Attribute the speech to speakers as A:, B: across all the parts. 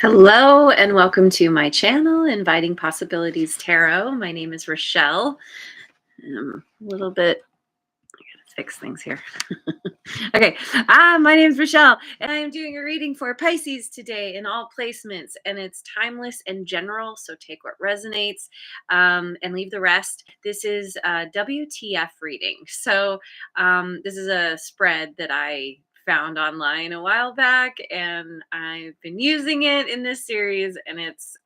A: Hello and welcome to my channel, Inviting Possibilities Tarot. My name is Rochelle. A little bit, I gotta fix things here. Okay, my name is Rochelle, and I am doing a reading for Pisces today in all placements, and it's timeless and general. So take what resonates, and leave the rest. This is a WTF reading. So this is a spread that I found online a while back, and I've been using it in this series, and it's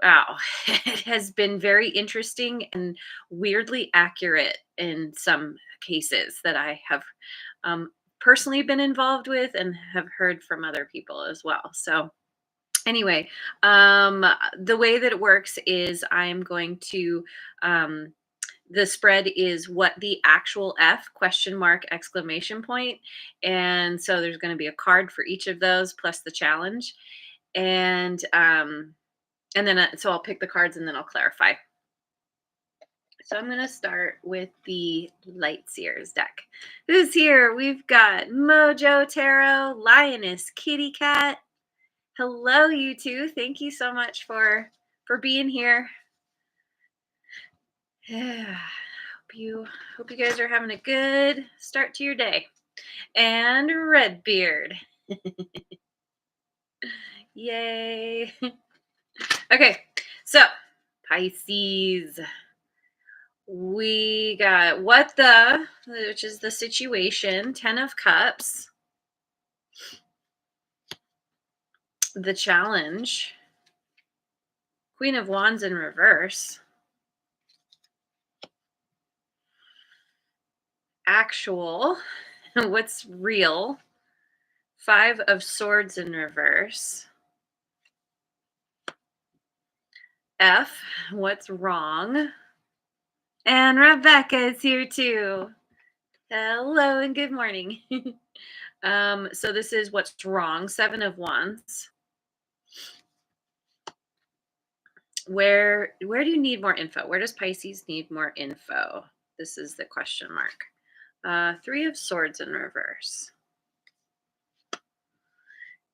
A: wow, it has been very interesting and weirdly accurate in some cases that I have um, personally been involved with and have heard from other people as well. So, anyway, the way that it works is I'm going to. The spread is what the actual F question mark exclamation point, and so there's going to be a card for each of those plus the challenge, and then so I'll pick the cards and then I'll clarify. So I'm going to start with the Light Seers deck. Who's here? We've got Mojo Tarot, Lioness, Kitty Cat. Hello, you two. Thank you so much for being here. Yeah. Hope you guys are having a good start to your day. And Redbeard. Yay. Okay, so Pisces. We got which is the situation, 10 of Cups, the challenge, Queen of Wands in reverse, actual, what's real, 5 of Swords in reverse, F, what's wrong, and Rebecca is here too. Hello and good morning. So this is what's wrong, 7 of Wands. Where do you need more info? Where does Pisces need more info? This is the question mark. 3 of Swords in reverse.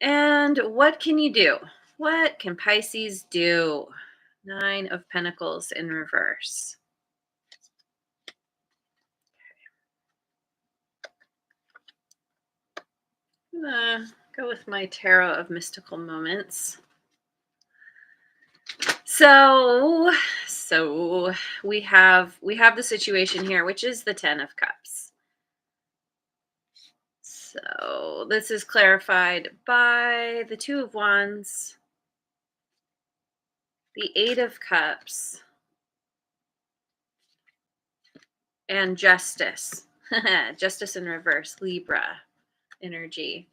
A: And what can you do? What can Pisces do? 9 of Pentacles in reverse. I'm gonna go with my Tarot of Mystical Moments. So we have the situation here, which is the 10 of Cups. So this is clarified by the 2 of Wands, the 8 of Cups, and Justice. Justice in reverse, Libra energy.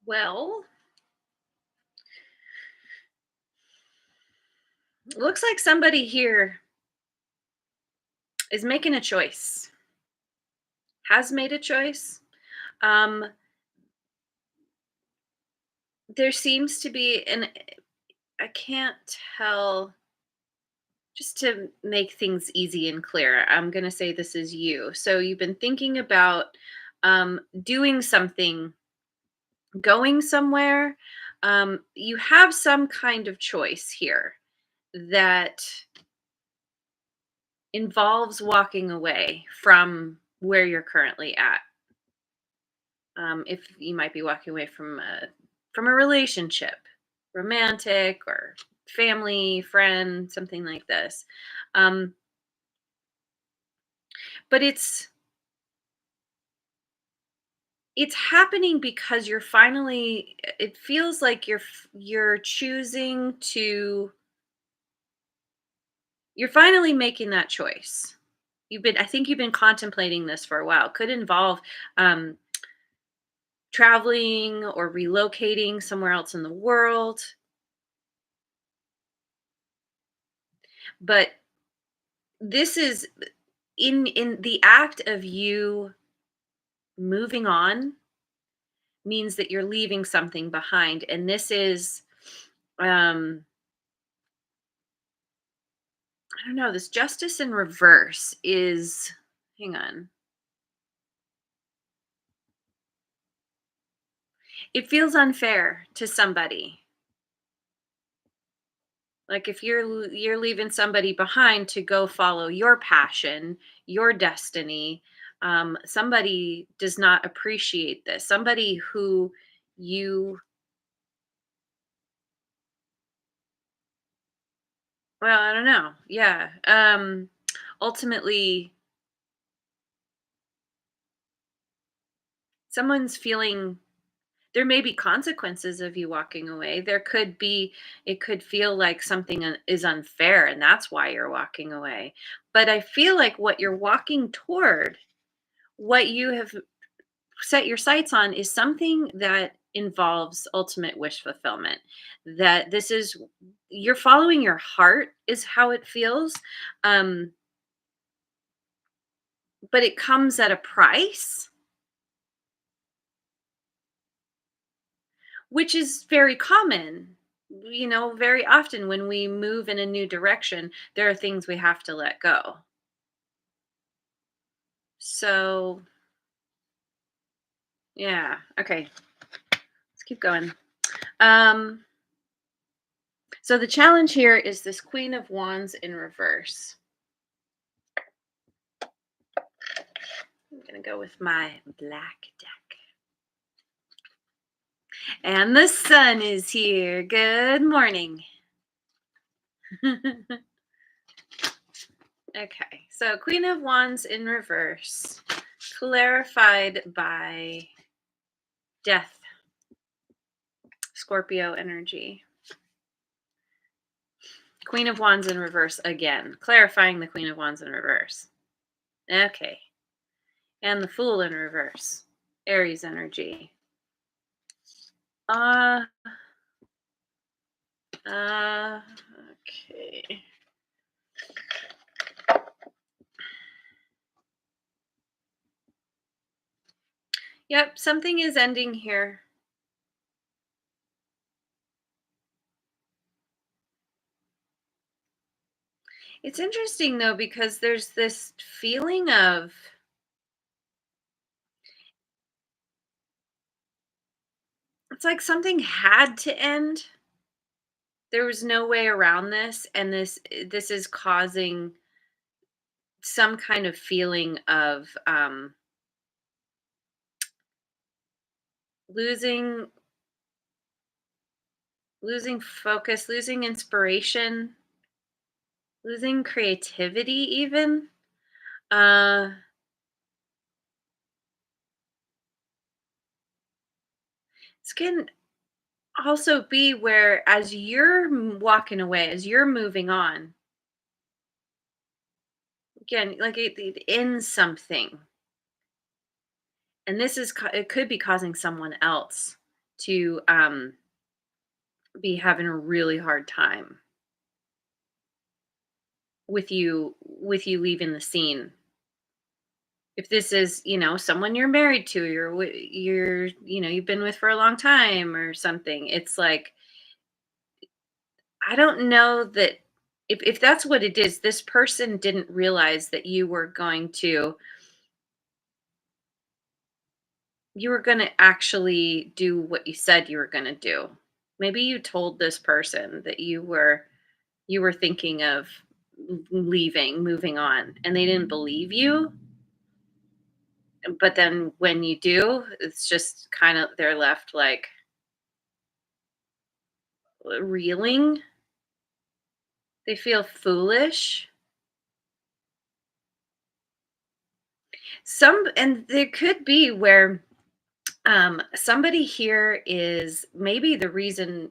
A: Well, looks like somebody here is making a choice, has made a choice. There seems to be, and I can't tell, just to make things easy and clear, I'm going to say this is you. So you've been thinking about doing something, going somewhere. You have some kind of choice here that involves walking away from where you're currently at. If you might be walking away from a relationship, romantic or family, friend, something like this. But it's happening because you're finally, it feels like you're choosing to, you're finally making that choice. I think you've been contemplating this for a while. Could involve um, traveling or relocating somewhere else in the world. But this is in the act of you moving on, means that you're leaving something behind. And this is, um, I don't know, this justice in reverse is, hang on. It feels unfair to somebody. Like if you're leaving somebody behind to go follow your passion, your destiny, somebody does not appreciate this. Somebody who you, well, I don't know. Yeah. Ultimately, someone's feeling, there may be consequences of you walking away. There could be, it could feel like something is unfair and that's why you're walking away. But I feel like what you're walking toward, what you have set your sights on, is something that involves ultimate wish fulfillment. That this is, you're following your heart is how it feels. Um but it comes at a price, which is very common. Very often when we move in a new direction, there are things we have to let go. So, yeah. Okay, let's keep going. Um, so the challenge here is this Queen of Wands in reverse. I'm gonna go with my black deck. And the sun is here. Good morning. Okay, so Queen of Wands in reverse, clarified by death, Scorpio energy. Queen of Wands in reverse again, clarifying the Queen of Wands in reverse. Okay, and the Fool in reverse, Aries energy. Uh, okay. Yep, something is ending here. It's interesting though, because there's this feeling of, it's like something had to end. There was no way around this, and this is causing some kind of feeling of losing losing focus, losing inspiration, losing creativity even. Uh this can also be where, as you're walking away, as you're moving on, again, like it ends something. And this is it could be causing someone else to be having a really hard time with you leaving the scene. If this is, someone you're married to, you've been with for a long time or something, it's like, I don't know that, if that's what it is, this person didn't realize that you were going to actually do what you said you were going to do. Maybe you told this person that you were thinking of leaving, moving on, and they didn't believe you. But then when you do, it's just kind of, they're left like reeling. They feel foolish. And there could be where somebody here is maybe the reason.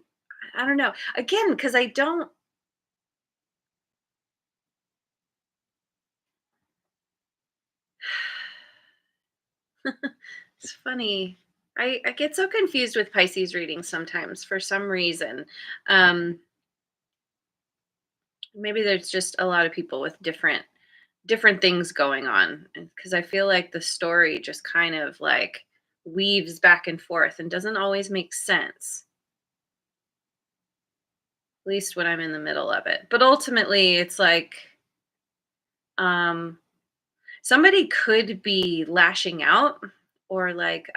A: I don't know. Again, because I don't. It's funny. I get so confused with Pisces readings sometimes for some reason. Um, Maybe there's just a lot of people with different things going on, because I feel like the story just kind of like weaves back and forth and doesn't always make sense, at least when I'm in the middle of it. But ultimately, it's like, um, somebody could be lashing out or like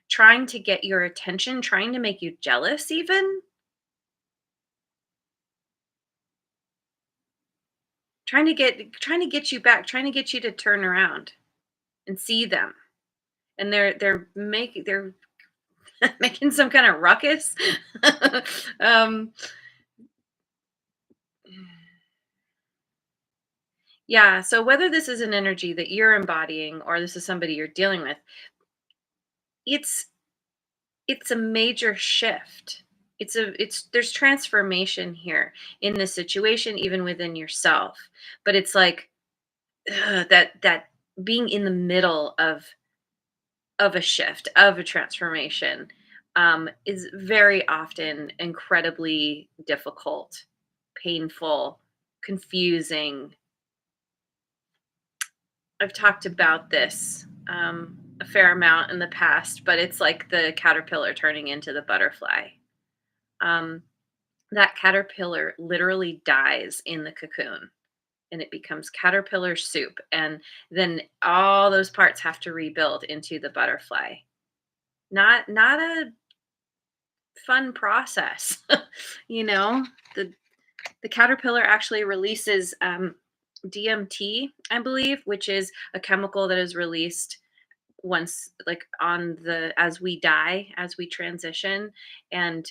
A: trying to get your attention, trying to make you jealous, even trying to get you back, trying to get you to turn around and see them. And they're making some kind of ruckus. um, yeah. So whether this is an energy that you're embodying or this is somebody you're dealing with, it's it's a major shift. It's there's transformation here in this situation, even within yourself. But it's like that being in the middle of a shift, of a transformation, is very often incredibly difficult, painful, confusing. I've talked about this a fair amount in the past, but it's like the caterpillar turning into the butterfly. Um, that caterpillar literally dies in the cocoon and it becomes caterpillar soup. And then all those parts have to rebuild into the butterfly. Not a fun process. you know, the the caterpillar actually releases DMT, I believe, which is a chemical that is released once, like on the as we die, as we transition, and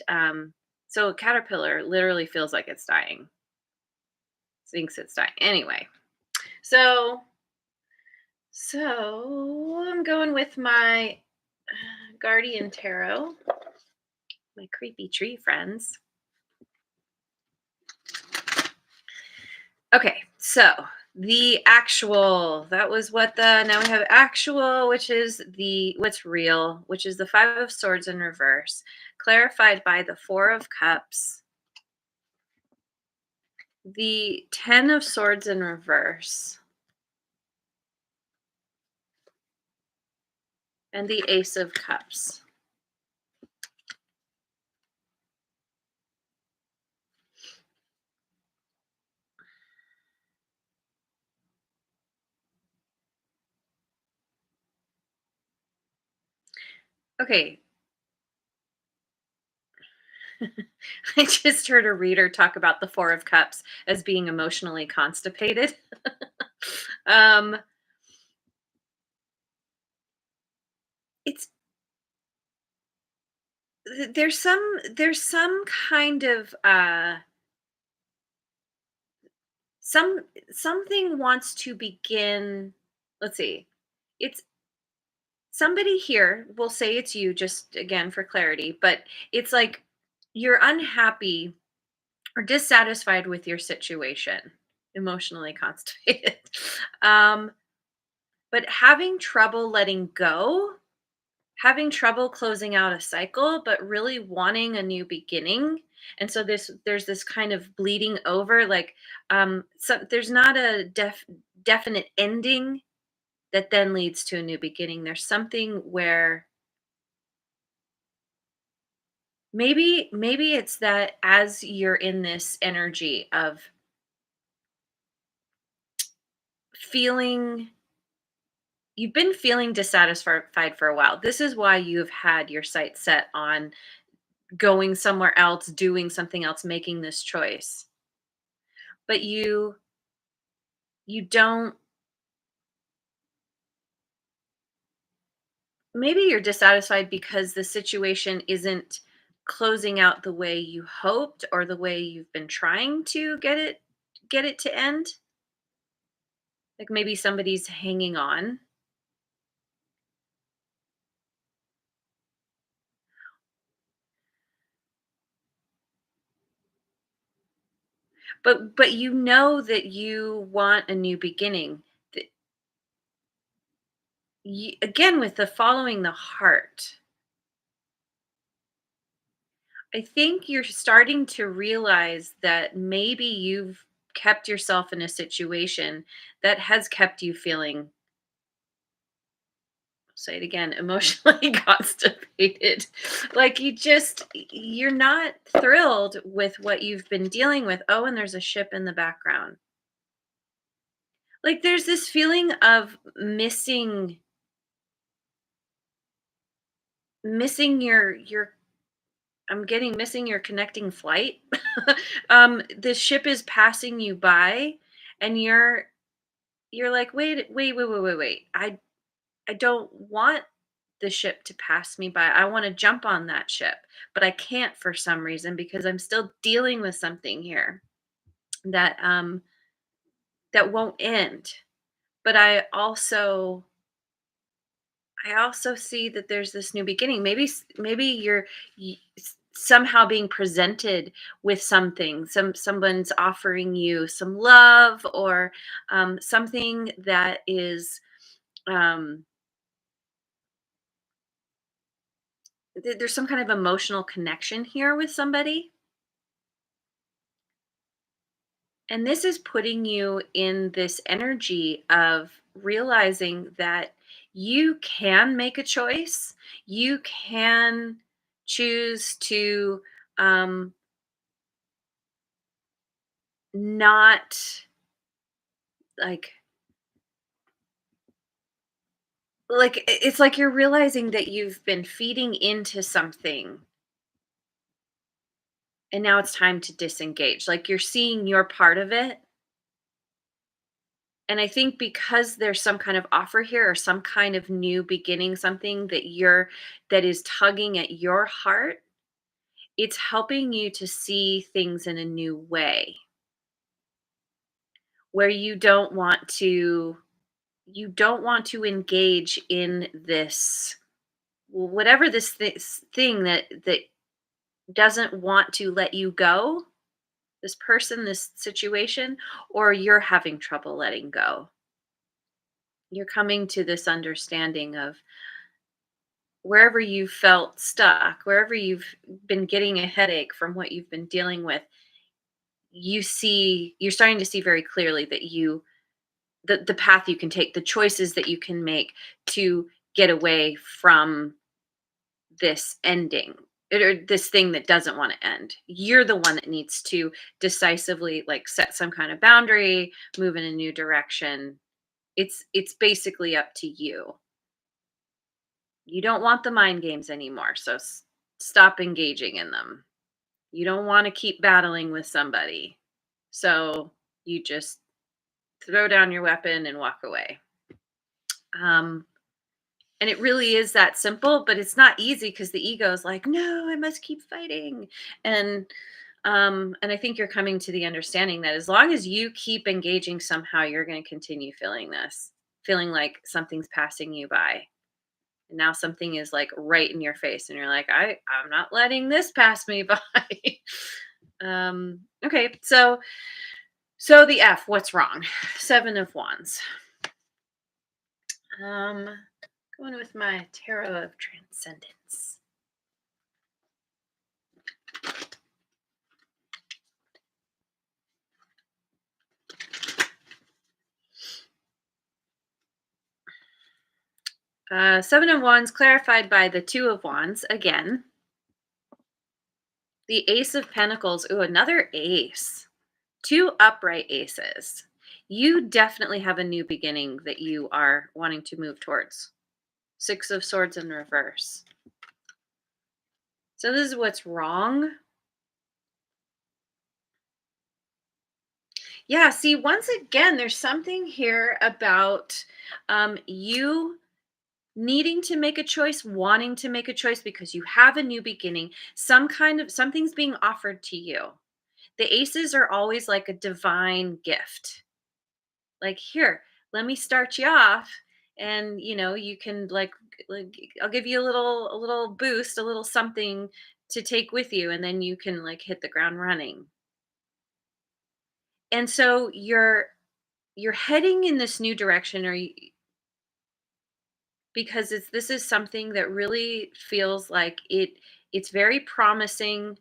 A: so a caterpillar literally feels like it's dying, thinks it's dying. Anyway, so I'm going with my guardian tarot, my creepy tree friends. Okay, so the actual, that was what the, now we have actual, which is the what's real, which is the Five of Swords in reverse, clarified by the Four of Cups, the Ten of Swords in reverse, and the Ace of Cups. Okay. I just heard a reader talk about the Four of Cups as being emotionally constipated. um, it's there's some kind of some something wants to begin. Let's see. It's somebody here, we'll say it's you, just again for clarity, but it's like you're unhappy or dissatisfied with your situation, emotionally constipated. um but having trouble letting go, having trouble closing out a cycle, but really wanting a new beginning. And so there's this kind of bleeding over, like so there's not a definite ending that then leads to a new beginning. There's something where maybe it's that as you're in this energy of feeling, you've been feeling dissatisfied for a while. This is why you've had your sights set on going somewhere else, doing something else, making this choice. But you don't, maybe you're dissatisfied because the situation isn't closing out the way you hoped or the way you've been trying to get it to end. Like maybe somebody's hanging on. But you know that you want a new beginning. Th- Again, with the following the heart, I think you're starting to realize that maybe you've kept yourself in a situation that has kept you feeling say it again, emotionally constipated. Like you're not thrilled with what you've been dealing with. Oh, and there's a ship in the background. Like there's this feeling of missing your I'm getting missing your connecting flight. The ship is passing you by and you're like, wait. I don't want the ship to pass me by. I want to jump on that ship, but I can't for some reason because I'm still dealing with something here that that won't end. But I also see that there's this new beginning. Maybe you're somehow being presented with something. Someone's offering you some love or something that is um, there's some kind of emotional connection here with somebody. And this is putting you in this energy of realizing that you can make a choice. You can choose to um, not like it's like you're realizing that you've been feeding into something and now it's time to disengage. Like you're seeing your part of it. And I think because there's some kind of offer here or some kind of new beginning, something that is tugging at your heart, it's helping you to see things in a new way where you don't want to engage in this whatever this thing that doesn't want to let you go, this person, this situation, or you're having trouble letting go. You're coming to this understanding of wherever you felt stuck, wherever you've been getting a headache from what you've been dealing with, you're starting to see very clearly that the path you can take, the choices that you can make to get away from this ending or this thing that doesn't want to end. You're the one that needs to decisively like set some kind of boundary, move in a new direction. It's basically up to you. You don't want the mind games anymore, so stop engaging in them. You don't want to keep battling with somebody. So you just throw down your weapon and walk away. Um, and it really is that simple, but it's not easy because the ego is like, no, I must keep fighting. And and I think you're coming to the understanding that as long as you keep engaging somehow, you're going to continue feeling this, feeling like something's passing you by. And now something is like right in your face, and you're like, I'm not letting this pass me by. Okay, so the F, what's wrong? Seven of Wands. Um, Going with my Tarot of Transcendence. Seven of Wands clarified by the Two of Wands again. The Ace of Pentacles. Ooh, another ace. Two upright aces. You definitely have a new beginning that you are wanting to move towards. Six of Swords in reverse. So this is what's wrong. Yeah, see, once again, there's something here about you needing to make a choice, wanting to make a choice because you have a new beginning. Something's being offered to you. The aces are always like a divine gift. Like, here, let me start you off, and you can like I'll give you a little boost, a little something to take with you, and then you can like hit the ground running. And so you're heading in this new direction, because this is something that really feels like it's very promising.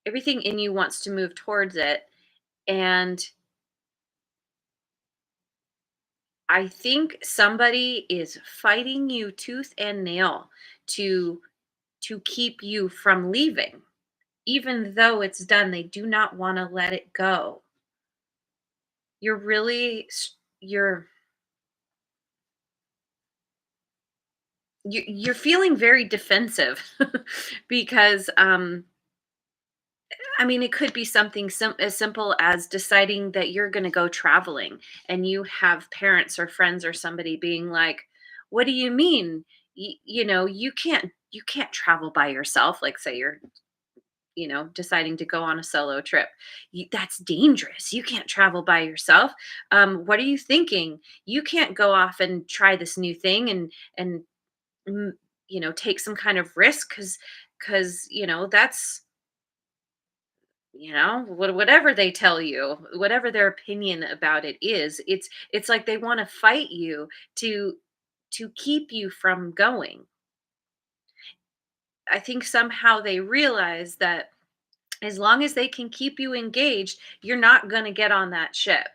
A: Everything in you wants to move towards it, and I think somebody is fighting you tooth and nail to keep you from leaving. Even though it's done, they do not want to let it go. You're really you're you're feeling very defensive because I mean, it could be something as simple as deciding that you're going to go traveling, and you have parents or friends or somebody being like, "What do you mean? You know, you can't travel by yourself." Like, say you're, deciding to go on a solo trip. That's dangerous. You can't travel by yourself. What are you thinking? You can't go off and try this new thing and mm, take some kind of risk because that's whatever they tell you, whatever their opinion about it is, it's like they want to fight you to keep you from going. I think somehow they realize that as long as they can keep you engaged, you're not going to get on that ship,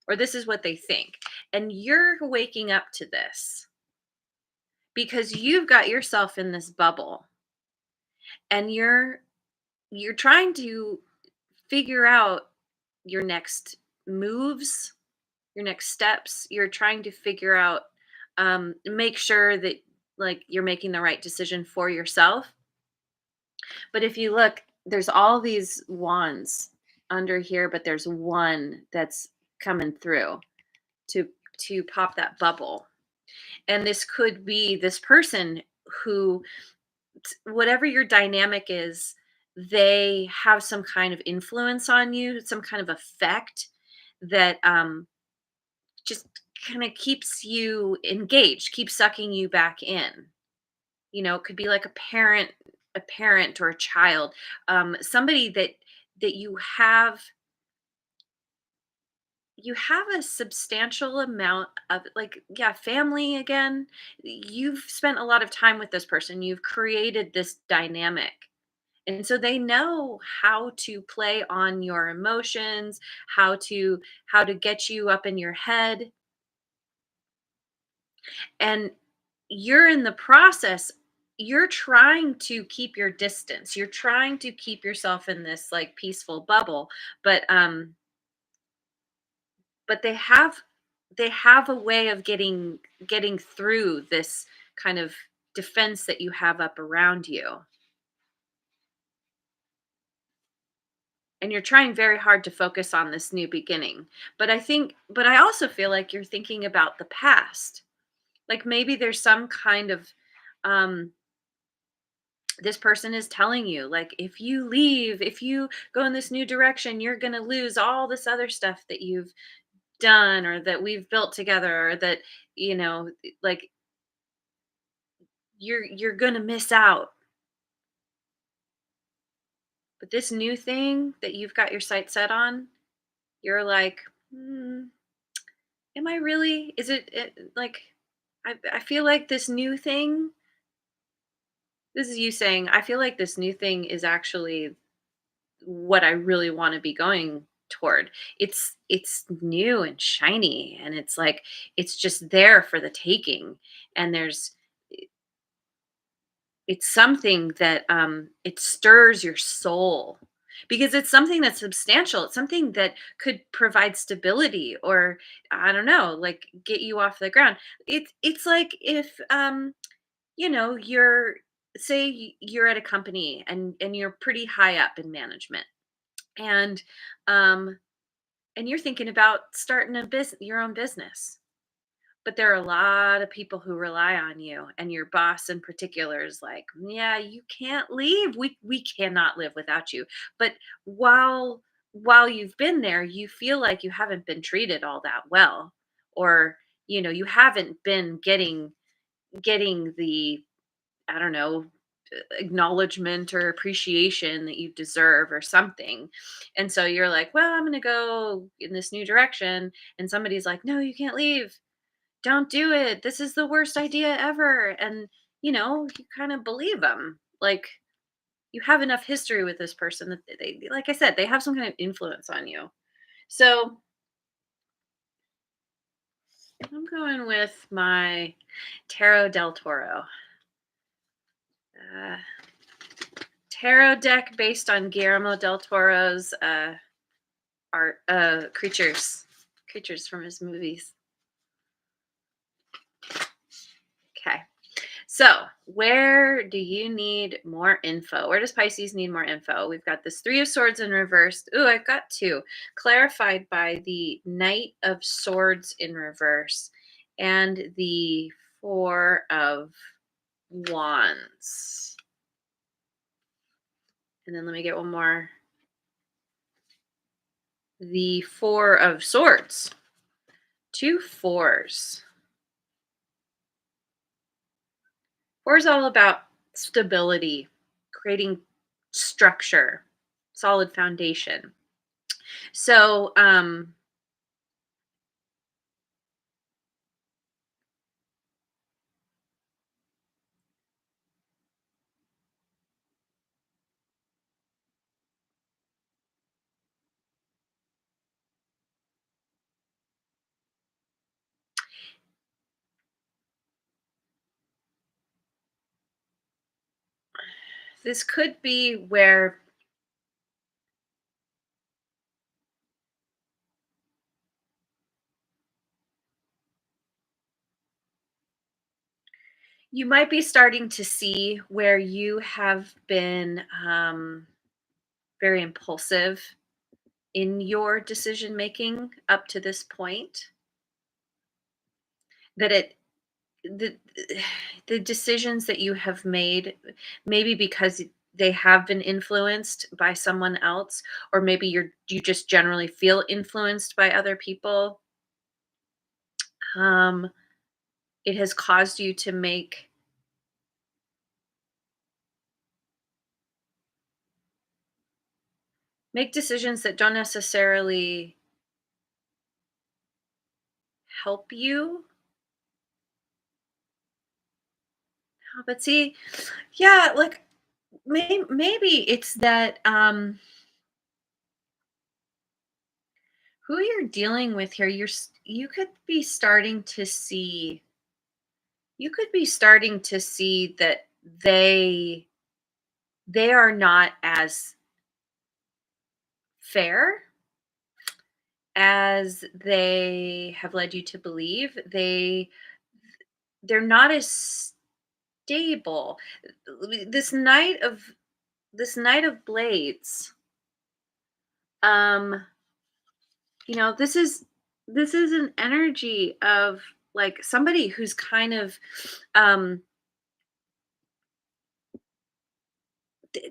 A: or this is what they think. And you're waking up to this because you've got yourself in this bubble, and you're trying to figure out your next moves, your next steps. You're trying to figure out, make sure that like you're making the right decision for yourself. But if you look, there's all these wands under here, but there's one that's coming through to pop that bubble. And this could be this person who, whatever your dynamic is, they have some kind of influence on you, some kind of effect that just kind of keeps you engaged, keeps sucking you back in. It could be like a parent or a child, somebody that you have a substantial amount of, like, yeah, family again. You've spent a lot of time with this person. You've created this dynamic. And so they know how to play on your emotions, how to get you up in your head. And you're in the process, you're trying to keep your distance. You're trying to keep yourself in this like peaceful bubble, but they have a way of getting through this kind of defense that you have up around you. And you're trying very hard to focus on this new beginning. But I also feel like you're thinking about the past. Like maybe there's some kind of um this person is telling you, like, if you leave, if you go in this new direction, you're going to lose all this other stuff that you've done or that we've built together, or that, like, you're going to miss out. But this new thing that you've got your sight set on, you're like, hmm, am I really, is like, I feel like this new thing, this is you saying, I feel like this new thing is actually what I really want to be going toward. It's new and shiny, and it's like it's just there for the taking. And it's something that it stirs your soul because it's something that's substantial. It's something that could provide stability, or I don't know, like get you off the ground. It's like if you're, say you're at a company and you're pretty high up in management, and um you're thinking about starting a business, your own business, but there are a lot of people who rely on you, and your boss in particular is like, yeah, you can't leave, we cannot live without you. But while you've been there, you feel like you haven't been treated all that well, or you haven't been getting the, I don't know, acknowledgement or appreciation that you deserve or something. And so you're like, well, I'm going to go in this new direction. And somebody's like, no, you can't leave. Don't do it. This is the worst idea ever. And, you kind of believe them. Like, you have enough history with this person that they, like I said, they have some kind of influence on you. So I'm going with my Tarot del Toro. Uh, Tarot deck based on Guillermo del Toro's art creatures from his movies. Okay. So, where do you need more info? Where does Pisces need more info? We've got this Three of Swords in reverse. Ooh, I've got two. Clarified by the Knight of Swords in reverse and the Four of Wands. And then let me get one more. The Four of Swords. Two fours. Four is all about stability, creating structure, solid foundation. So, this could be where you might be starting to see where you have been very impulsive in your decision making up to this point. That the the decisions that you have made, maybe because they have been influenced by someone else, or maybe you just generally feel influenced by other people. Um, it has caused you to make decisions that don't necessarily help you. But see, yeah, like maybe it's that who you're dealing with here, you could be starting to see, that they they are not as fair as they have led you to believe. They're not as stable. This Knight of Blades, um this is an energy of like somebody who's kind of um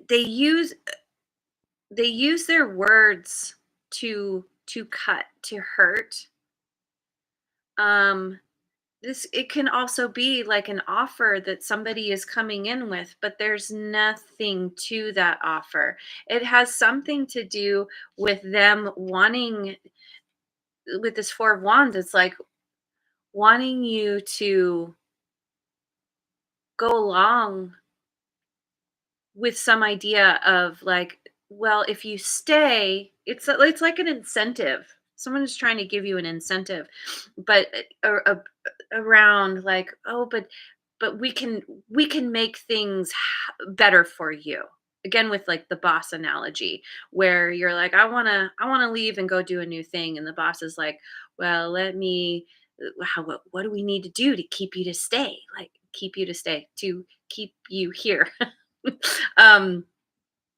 A: they use their words to cut, to hurt. um this It can also be like an offer that somebody is coming in with, but there's nothing to that offer. It has something to do with them wanting, with this Four of Wands, it's like wanting you to go along with some idea of like, well, if you stay, it's like an incentive. Someone is trying to give you an incentive, but around like, oh, but we can make things better for you. Again, with like the boss analogy, where you're like, I want to leave and go do a new thing, and the boss is like, well, let me. What do we need to do to keep you to stay? Like keep you to stay, to keep you here. um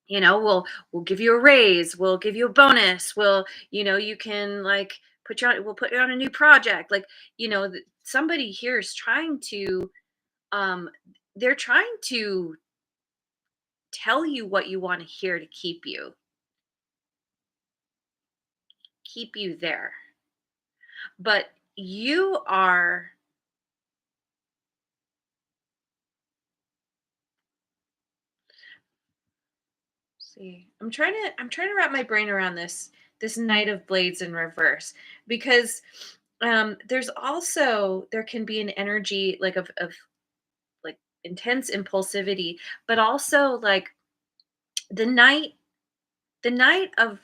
A: we'll give you a raise, we'll give you a bonus, you can like we'll put you on a new project, like somebody here is trying to um they're trying to tell you what you want to hear to keep you there, but you are. See, I'm trying to wrap my brain around this Knight of Blades in reverse, because there can be an energy like of like intense impulsivity, but also like the knight the Knight of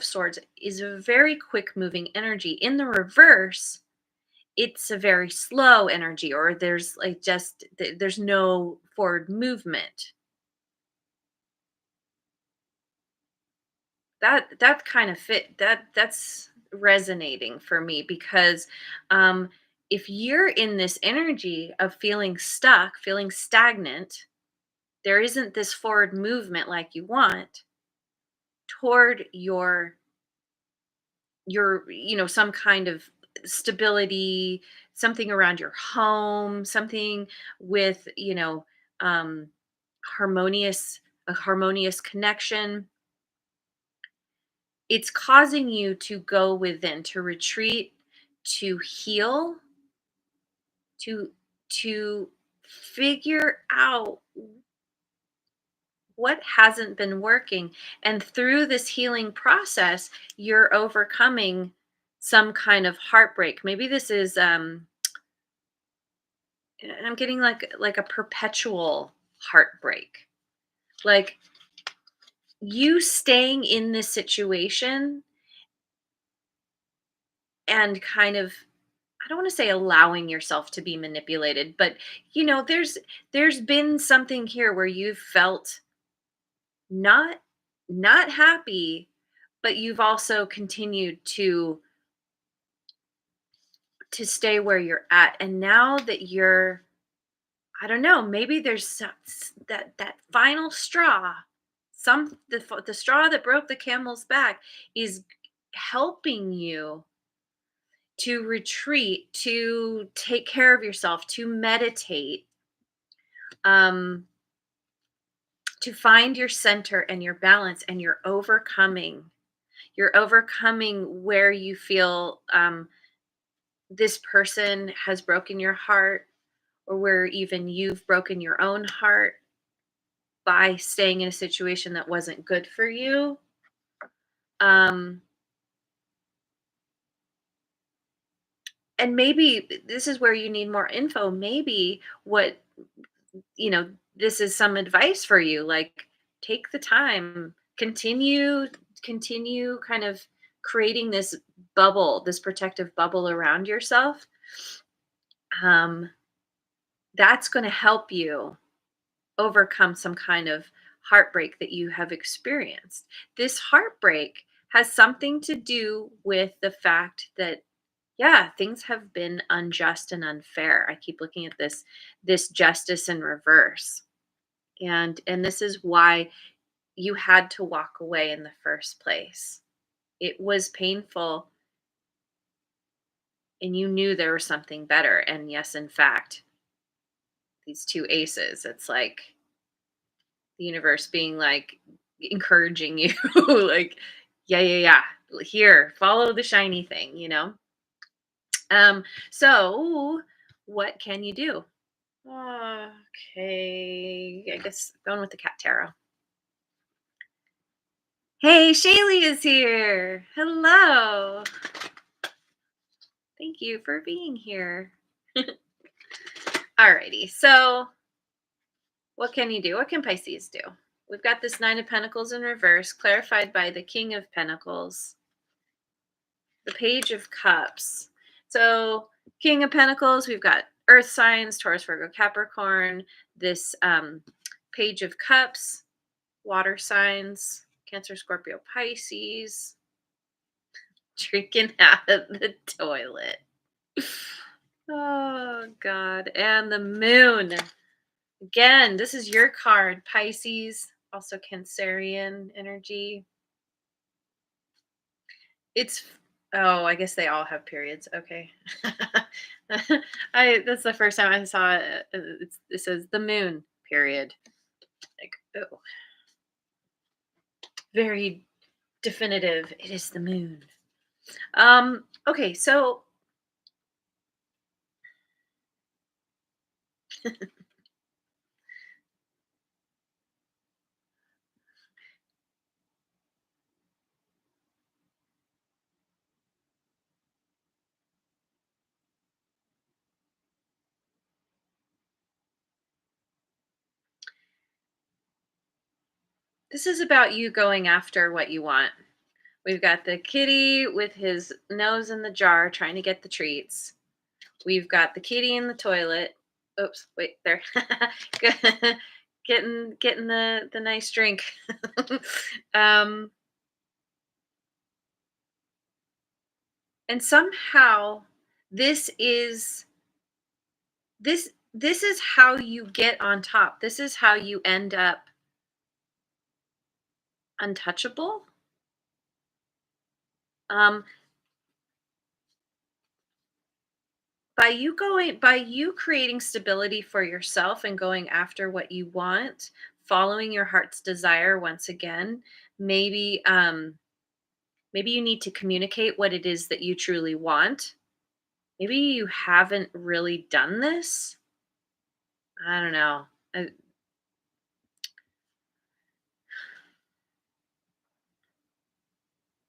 A: Swords is a very quick moving energy. In the reverse, it's a very slow energy, or there's like there's no forward movement. That kind of that's resonating for me because um if you're in this energy of feeling stuck, feeling stagnant, there isn't this forward movement like you want toward some kind of stability, something around your home, something with, um harmonious a harmonious connection. It's causing you to go within, to retreat, to heal, to to figure out what hasn't been working. And through this healing process, you're overcoming some kind of heartbreak. Maybe this is I'm getting like a perpetual heartbreak. Like you staying in this situation and kind of, I don't want to say allowing yourself to be manipulated, but there's been something here where you've felt not not happy, but you've also continued to stay where you're at. And now that you're, I don't know, maybe there's that final straw, the straw that broke the camel's back is helping you to retreat, to take care of yourself, to meditate, um, to find your center and your balance, and you're overcoming. You're overcoming where you feel this person has broken your heart, or where even you've broken your own heart by staying in a situation that wasn't good for you. Um, and maybe this is where you need more info. Maybe this is some advice for you. Like, take the time, continue kind of creating this bubble, this protective bubble around yourself. Um, that's going to help you overcome some kind of heartbreak that you have experienced. This heartbreak has something to do with the fact that, yeah, things have been unjust and unfair. I keep looking at this justice in reverse. And this is why you had to walk away in the first place. It was painful, and you knew there was something better. And yes, in fact, these two aces, it's like the universe being like encouraging you, like, yeah, here, follow the shiny thing. So what can you do? Okay, I guess going with the cat tarot. Hey, Shaylee is here. Hello. Thank you for being here. Alrighty, so what can you do? What can Pisces do? We've got this Nine of Pentacles in reverse, clarified by the King of Pentacles, the Page of Cups. So, King of Pentacles, we've got Earth signs, Taurus, Virgo, Capricorn. This Page of Cups, water signs, Cancer, Scorpio, Pisces. Drinking out of the toilet. Oh, God. And the moon. Again, this is your card, Pisces, also Cancerian energy. It's oh, I guess they all have periods. Okay. I That's the first time I saw it. It says the moon period. Like, oh, very definitive. It is the moon. Okay, so this is about you going after what you want. We've got the kitty with his nose in the jar trying to get the treats. We've got the kitty in the toilet. Oops, wait, there. Good- getting the nice drink. um, and somehow this is this is how you get on top. This is how you end up untouchable. Um, by you creating stability for yourself and going after what you want, following your heart's desire once again, maybe maybe you need to communicate what it is that you truly want. Maybe you haven't really done this. I don't know. Uh,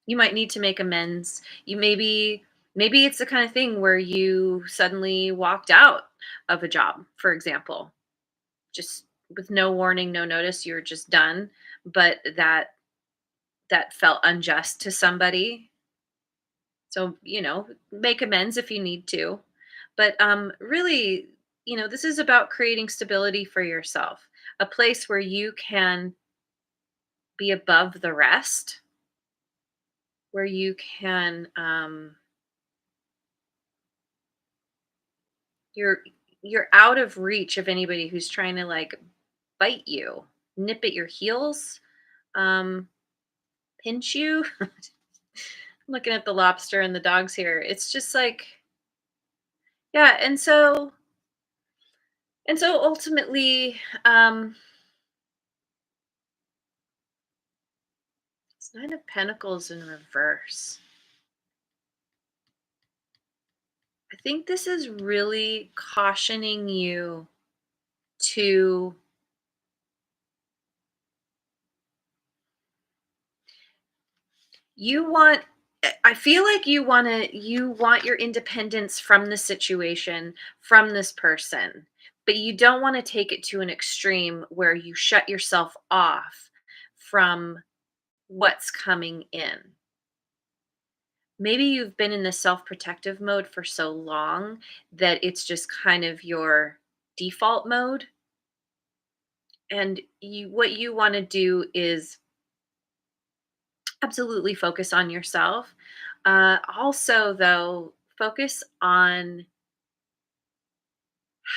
A: You might need to make amends. You maybe it's the kind of thing where you suddenly walked out of a job, for example, just with no warning, no notice, you're just done, but that felt unjust to somebody. So, make amends if you need to. But really, this is about creating stability for yourself, a place where you can be above the rest, where you can you're you're out of reach of anybody who's trying to like bite you, nip at your heels, um, pinch you. I'm looking at the lobster and the dogs here. It's just like, yeah, and so ultimately, it's Nine of Pentacles in reverse. I think this is really cautioning you to you want I feel like you want your independence from the situation, from this person, but you don't want to take it to an extreme where you shut yourself off from what's coming in. Maybe you've been in the self-protective mode for so long that it's just kind of your default mode, and what you want to do is absolutely focus on yourself. Also, though, focus on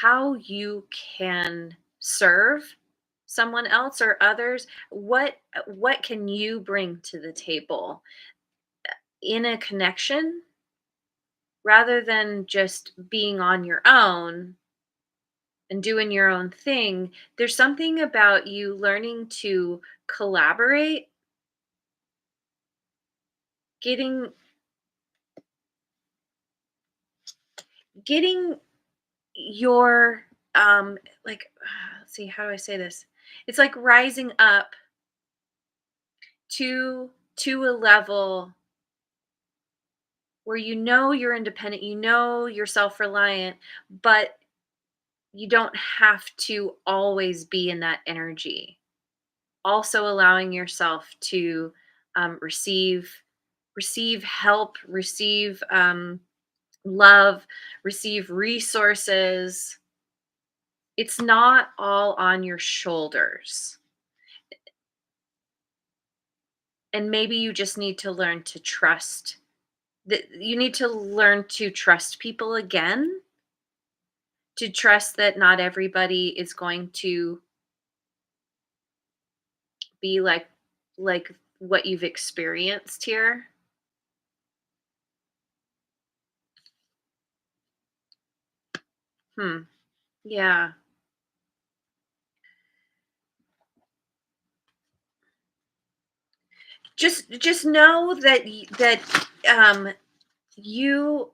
A: how you can serve someone else or others. What can you bring to the table in a connection rather than just being on your own and doing your own thing? There's something about you learning to collaborate, getting getting your like let's see, how do I say this? It's like rising up to a level where you're independent, you're self-reliant, but you don't have to always be in that energy. Also allowing yourself to receive help, receive love, receive resources. It's not all on your shoulders. And maybe you just need to learn to trust that you need to learn to trust people again, to trust that not everybody is going to be like what you've experienced here. Hmm. Yeah. Just know that you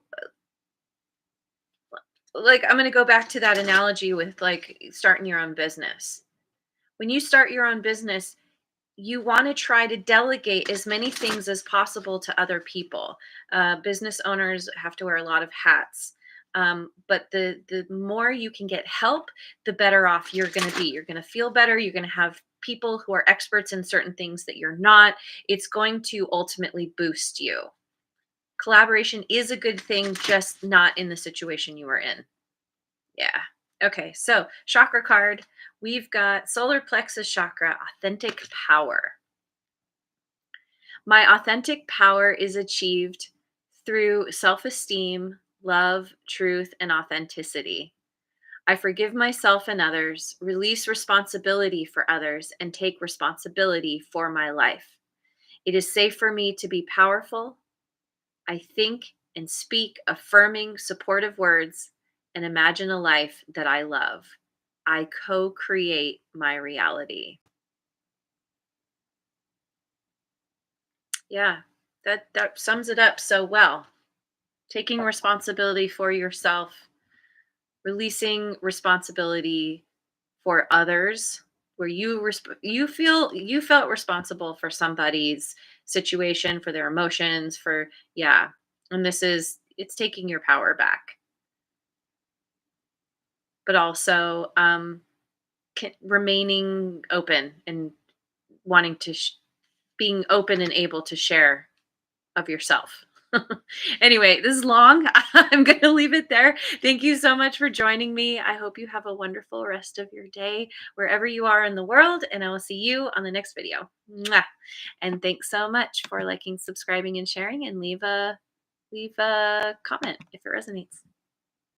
A: like, I'm going to go back to that analogy with like starting your own business. When you start your own business, you want to try to delegate as many things as possible to other people. Business owners have to wear a lot of hats. But the more you can get help, the better off you're going to be. You're going to feel better. You're going to have people who are experts in certain things that you're not. It's going to ultimately boost you. Collaboration is a good thing, just not in the situation you are in. Yeah. Okay. So, chakra card, we've got solar plexus chakra, authentic power. My authentic power is achieved through self esteem, love, truth, and authenticity. I forgive myself and others, release responsibility for others, and take responsibility for my life. It is safe for me to be powerful. I think and speak affirming, supportive words and imagine a life that I love. I co create my reality. Yeah, that sums it up so well. Taking responsibility for yourself, releasing responsibility for others, where you felt responsible for somebody's situation, for their emotions, for yeah, and it's taking your power back, but also remaining open and wanting to being open and able to share of yourself. Anyway, this is long. I'm going to leave it there. Thank you so much for joining me. I hope you have a wonderful rest of your day wherever you are in the world, and I will see you on the next video. Mwah. And thanks so much for liking, subscribing, and sharing, and leave a comment if it resonates.